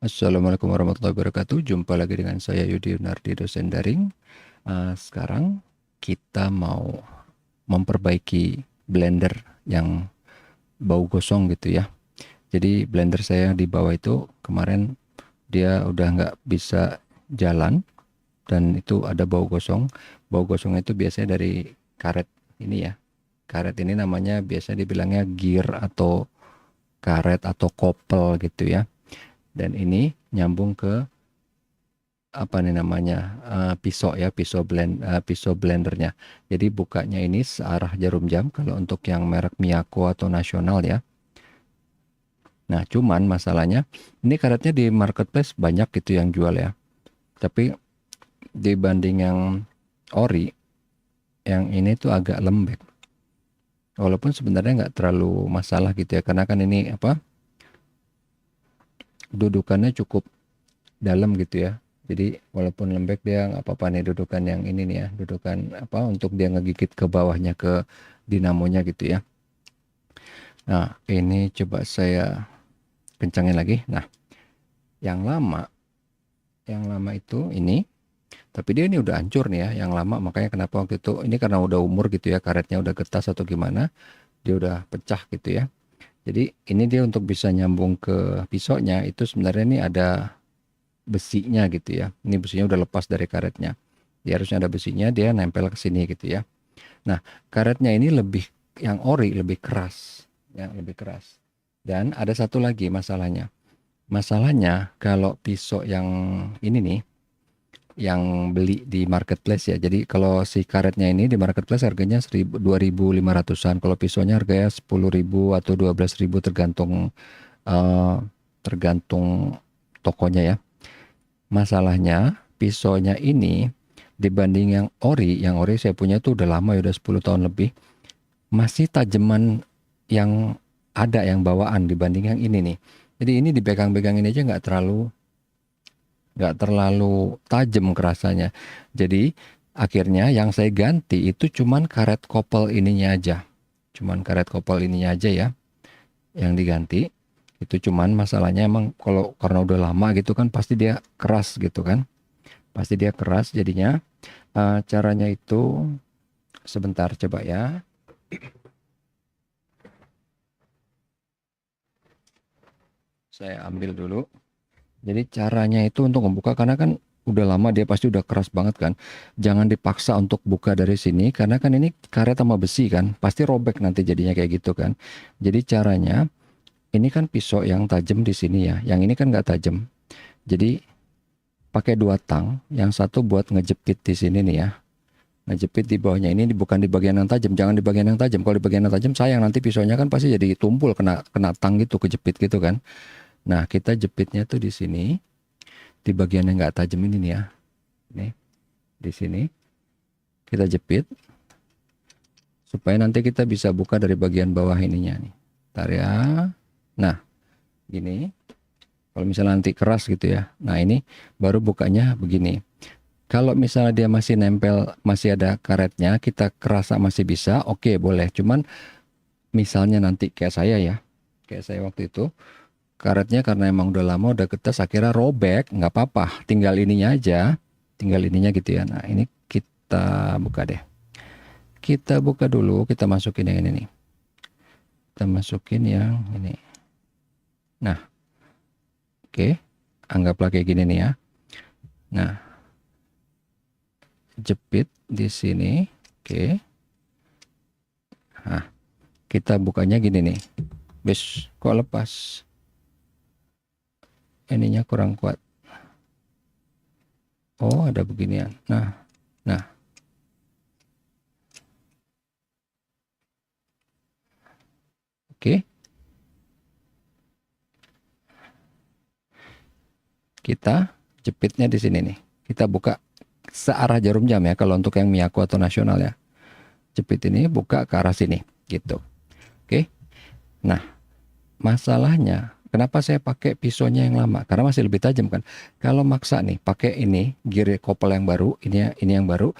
Assalamualaikum warahmatullahi wabarakatuh. Jumpa lagi dengan saya Yudi Yunardi, dosen daring. Sekarang kita mau memperbaiki blender yang bau gosong gitu ya. Jadi blender saya yang di bawah itu kemarin dia udah nggak bisa jalan dan itu ada bau gosong. Bau gosong itu biasanya dari karet ini ya. Karet ini namanya biasa dibilangnya gear atau karet atau kopel gitu ya. Dan ini nyambung ke apa nih namanya, pisau ya, pisau blendernya. Jadi bukanya ini searah jarum jam kalau untuk yang merek Miyako atau nasional ya. Nah cuman masalahnya ini karetnya di marketplace banyak gitu yang jual ya. Tapi dibanding yang ori, yang ini tuh agak lembek. Walaupun sebenarnya nggak terlalu masalah gitu ya, karena kan ini apa, dudukannya cukup dalam gitu ya. Jadi walaupun lembek dia nggak apa-apa nih dudukan yang ini nih ya, dudukan apa untuk dia ngegigit ke bawahnya ke dinamonya gitu ya. Nah, ini coba saya kencangin lagi. Nah, yang lama, yang lama itu ini, tapi dia ini udah hancur nih ya, yang lama makanya kenapa waktu itu ini karena udah umur gitu ya, karetnya udah getas atau gimana, dia udah pecah gitu ya. Jadi ini dia untuk bisa nyambung ke pisaunya itu sebenarnya ini ada besinya gitu ya. Ini besinya udah lepas dari karetnya. Dia harusnya ada besinya, dia nempel ke sini gitu ya. Nah, karetnya ini lebih yang ori lebih keras, yang lebih keras. Dan ada satu lagi masalahnya. Masalahnya kalau pisau yang ini nih, yang beli di marketplace ya. Jadi kalau si karetnya ini di marketplace harganya 2.500-an. Kalau pisaunya harganya 10.000 atau 12.000 tergantung eh, tergantung tokonya ya. Masalahnya pisaunya ini dibanding yang ori saya punya tuh udah lama ya, udah 10 tahun lebih, masih tajaman yang ada yang bawaan dibanding yang ini nih. Jadi ini dipegang-pegang ini aja nggak terlalu tajam kerasanya. Jadi akhirnya yang saya ganti itu cuman karet kopel ininya aja. Cuman karet kopel ininya aja ya yang diganti. Itu cuman masalahnya emang kalau karena udah lama gitu kan pasti dia keras gitu kan. Pasti dia keras jadinya. Caranya itu sebentar coba ya. Saya ambil dulu. Jadi caranya itu untuk membuka karena kan udah lama dia pasti udah keras banget kan. Jangan dipaksa untuk buka dari sini karena kan ini karet sama besi kan. Pasti robek nanti jadinya kayak gitu kan. Jadi caranya ini kan pisau yang tajam di sini ya. Yang ini kan nggak tajam. Jadi pakai dua tang. Yang satu buat ngejepit di sini nih ya. Ngejepit di bawahnya ini bukan di bagian yang tajam. Jangan di bagian yang tajam. Kalau di bagian yang tajam sayang nanti pisaunya kan pasti jadi tumpul kena kena tang gitu kejepit gitu kan. Nah kita jepitnya tuh di sini. Di bagian yang nggak tajam ini nih ya. Nih, di sini kita jepit supaya nanti kita bisa buka dari bagian bawah ininya nih. Ntar ya. Nah, gini. Kalau misalnya nanti keras gitu ya. Nah, ini baru bukanya begini. Kalau misalnya dia masih nempel, masih ada karetnya, kita kerasa masih bisa, oke boleh. Cuman misalnya nanti kayak saya ya, kayak saya waktu itu, karetnya karena emang udah lama, udah ketas, akhirnya robek, nggak apa-apa. Tinggal ininya aja, tinggal ininya gitu ya. Nah, ini kita buka deh. Kita buka dulu, kita masukin yang ini nih. Kita masukin yang ini. Nah, oke. Anggaplah kayak gini nih ya. Nah, jepit di sini. Oke. Nah, kita bukanya gini nih. Bes, kok lepas? Ininya kurang kuat. Oh, ada beginian. Nah, nah. Oke. Kita jepitnya di sini nih. Kita buka searah jarum jam ya kalau untuk yang Miyako atau nasional ya. Jepit ini buka ke arah sini gitu. Oke. Nah, masalahnya kenapa saya pakai pisaunya yang lama? Karena masih lebih tajam kan. Kalau maksa nih pakai ini gear kopel yang baru, ini yang baru,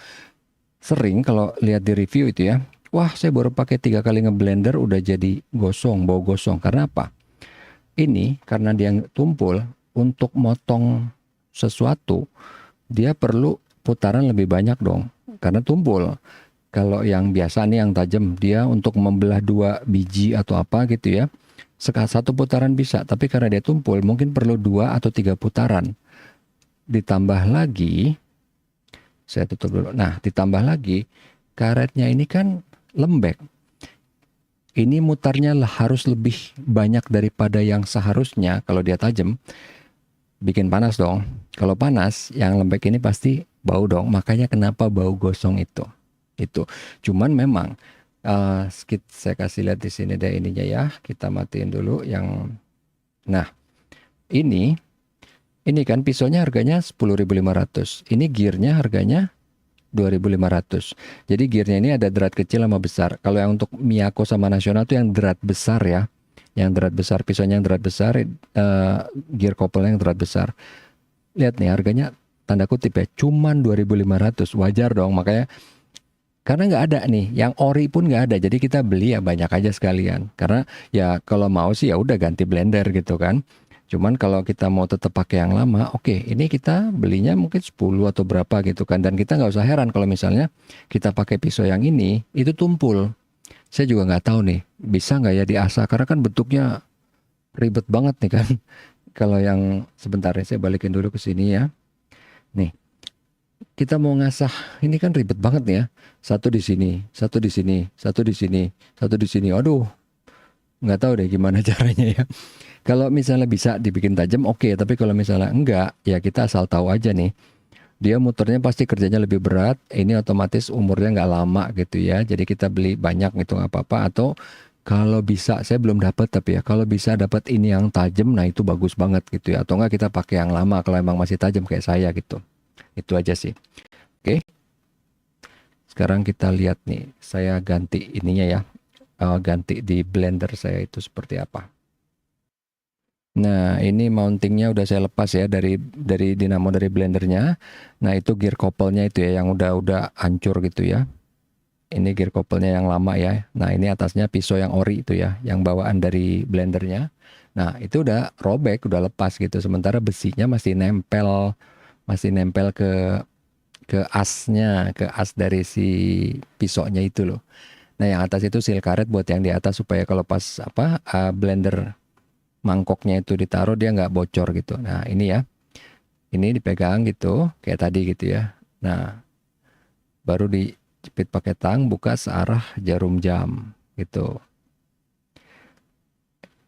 sering kalau lihat di review itu ya. Wah, saya baru pakai 3 kali ngeblender udah jadi gosong, bau gosong. Karena apa? Ini karena dia tumpul, untuk motong sesuatu dia perlu putaran lebih banyak dong, karena tumpul. Kalau yang biasa nih yang tajam, dia untuk membelah dua biji atau apa gitu ya, satu putaran bisa, tapi karena dia tumpul mungkin perlu 2 atau 3 putaran. Ditambah lagi, saya tutup dulu. Nah, ditambah lagi, karetnya ini kan lembek. Ini mutarnya harus lebih banyak daripada yang seharusnya kalau dia tajam. Bikin panas dong. Kalau panas, yang lembek ini pasti bau dong. Makanya kenapa bau gosong itu. Itu. Cuman memang, saya kasih lihat di sini deh ininya ya. Kita matiin dulu yang. Nah, ini kan pisaunya harganya 10.500. Ini gearnya harganya 2.500. Jadi gearnya ini ada drat kecil sama besar. Kalau yang untuk Miyako sama Nasional tuh yang drat besar ya. Yang drat besar, pisaunya yang drat besar, gear couple yang drat besar. Lihat nih harganya tanda kutip ya, cuman 2.500. Wajar dong, makanya karena nggak ada nih, yang ori pun nggak ada. Jadi kita beli ya banyak aja sekalian. Karena ya kalau mau sih ya udah ganti blender gitu kan. Cuman kalau kita mau tetap pakai yang lama, oke, ini kita belinya mungkin 10 atau berapa gitu kan. Dan kita nggak usah heran kalau misalnya kita pakai pisau yang ini, itu tumpul. Saya juga nggak tahu nih, bisa nggak ya diasah, karena kan bentuknya ribet banget nih kan. Kalau yang sebentar ya, saya balikin dulu ke sini ya. Nih, kita mau ngasah, ini kan ribet banget nih ya. Satu di sini, satu di sini, satu di sini, satu di sini. Aduh, nggak tahu deh gimana caranya ya. Kalau misalnya bisa dibikin tajam, oke. Tapi kalau misalnya enggak, ya kita asal tahu aja nih. Dia muternya pasti kerjanya lebih berat. Ini otomatis umurnya nggak lama gitu ya. Jadi kita beli banyak gitu nggak apa-apa. Atau kalau bisa, saya belum dapat tapi ya. Kalau bisa dapat ini yang tajam, nah itu bagus banget gitu ya. Atau enggak kita pakai yang lama kalau emang masih tajam kayak saya gitu. Itu aja sih. Oke. Sekarang kita lihat nih. Saya ganti ininya ya. Ganti di blender saya itu seperti apa. Nah, ini mountingnya udah saya lepas ya dari dinamo dari blendernya. Nah, itu gear couple-nya itu ya yang udah hancur gitu ya. Ini gear couple-nya yang lama ya. Nah, ini atasnya pisau yang ori itu ya, yang bawaan dari blendernya. Nah, itu udah robek, udah lepas gitu. Sementara besinya masih nempel ke asnya, ke as dari si pisaunya itu loh. Nah, yang atas itu seal karet buat yang di atas supaya kalau pas blender mangkoknya itu ditaruh dia nggak bocor gitu. Nah ini ya, ini dipegang gitu kayak tadi gitu ya. Nah baru dijepit pakai tang, buka searah jarum jam gitu.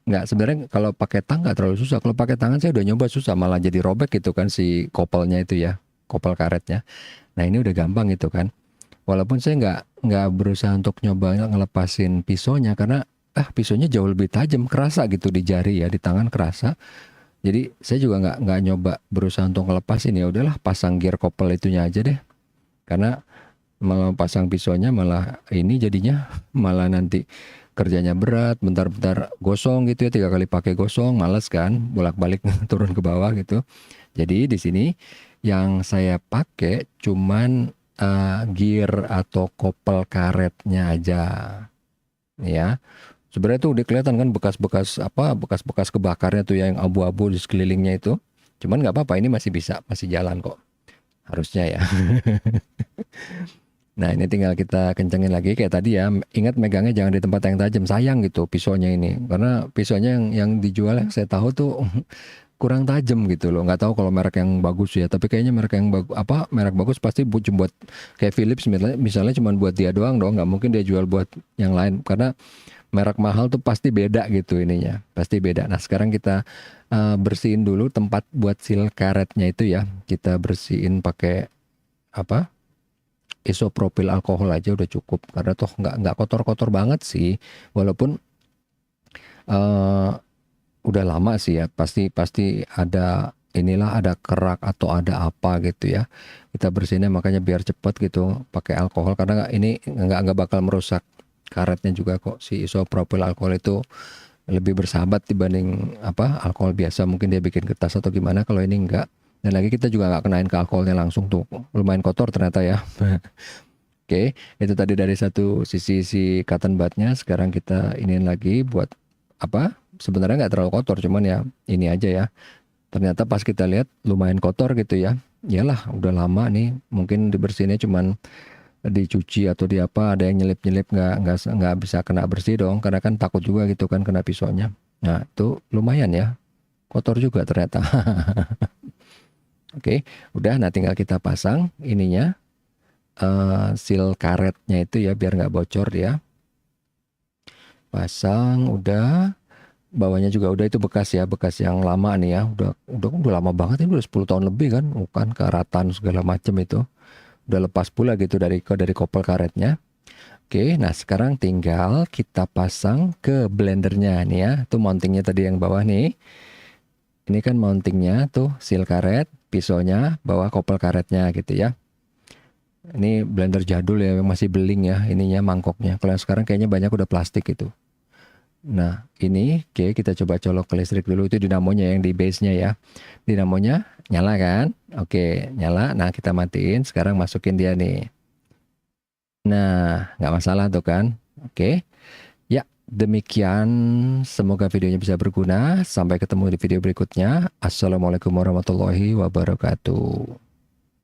Nggak, sebenarnya kalau pakai tang nggak terlalu susah. Kalau pakai tangan saya udah nyoba susah, malah jadi robek gitu kan si kopelnya itu ya, kopel karetnya. Nah ini udah gampang gitu kan. Walaupun saya nggak berusaha untuk nyoba ngelepasin pisaunya karena pisaunya jauh lebih tajam, kerasa gitu di jari ya, di tangan kerasa. Jadi saya juga nggak nyoba berusaha untuk ngelepasin, ya udahlah pasang gear couple itunya aja deh. Karena malah pasang pisaunya malah ini jadinya malah nanti kerjanya berat, bentar-bentar gosong gitu ya, 3 kali pakai gosong, males kan, bolak-balik turun ke bawah gitu. Jadi di sini yang saya pakai cuman gear atau couple karetnya aja, ya. Sebenarnya tuh udah kelihatan kan bekas-bekas kebakarnya tuh ya, yang abu-abu di sekelilingnya itu. Cuman nggak apa-apa, ini masih bisa, masih jalan kok. Harusnya ya. Nah ini tinggal kita kencengin lagi kayak tadi ya. Ingat megangnya jangan di tempat yang tajam. Sayang gitu pisaunya ini. Karena pisaunya yang dijual yang saya tahu tuh kurang tajam gitu loh. Nggak tahu kalau merek yang bagus ya. Tapi kayaknya merek yang merek bagus pasti cuma buat kayak Philips misalnya cuma buat dia doang dong. Nggak mungkin dia jual buat yang lain. Karena merek mahal tuh pasti beda gitu ininya. Pasti beda. Nah sekarang kita bersihin dulu tempat buat seal karetnya itu ya. Kita bersihin pakai isopropil alkohol aja udah cukup, karena toh nggak kotor-kotor banget sih, walaupun eh, udah lama sih ya, pasti ada ada kerak atau ada apa gitu ya. Kita bersihinnya makanya biar cepet gitu pakai alkohol, karena ini nggak bakal merusak karetnya juga kok. Si isopropil alkohol itu lebih bersahabat dibanding alkohol biasa, mungkin dia bikin kertas atau gimana. Kalau ini enggak, dan lagi kita juga nggak kenain ke alkoholnya langsung tuh, lumayan kotor ternyata ya. Oke, itu tadi dari satu sisi si cotton budnya. Sekarang kita iniin lagi buat sebenarnya nggak terlalu kotor, cuman ya ini aja ya. Ternyata pas kita lihat lumayan kotor gitu ya. Iyalah udah lama nih, mungkin dibersihinnya cuman dicuci atau di apa, ada yang nyelip-nyelip, nggak bisa kena bersih dong, karena kan takut juga gitu kan kena pisaunya. Nah itu lumayan ya, kotor juga ternyata. Oke, udah, nah tinggal kita pasang ininya, seal karetnya itu ya, biar nggak bocor ya. Pasang, udah. Bawahnya juga udah, itu bekas ya, bekas yang lama nih ya, udah lama banget, ini udah 10 tahun lebih kan, bukan karatan segala macem itu udah lepas pula gitu dari kopel karetnya. Oke, nah sekarang tinggal kita pasang ke blendernya nih ya, itu mountingnya tadi yang bawah nih, ini kan mountingnya tuh, seal karet, pisaunya, bawah kopel karetnya gitu ya. Ini blender jadul ya, yang masih beling ya ininya, mangkoknya. Kalau yang sekarang kayaknya banyak udah plastik gitu. Nah, ini oke, kita coba colok ke listrik dulu, itu dinamonya yang di base-nya ya. Dinamonya nyala kan? Oke, nyala. Nah, kita matiin. Sekarang masukin dia nih. Nah, nggak masalah tuh kan? Oke. Ya, demikian. Semoga videonya bisa berguna. Sampai ketemu di video berikutnya. Assalamualaikum warahmatullahi wabarakatuh.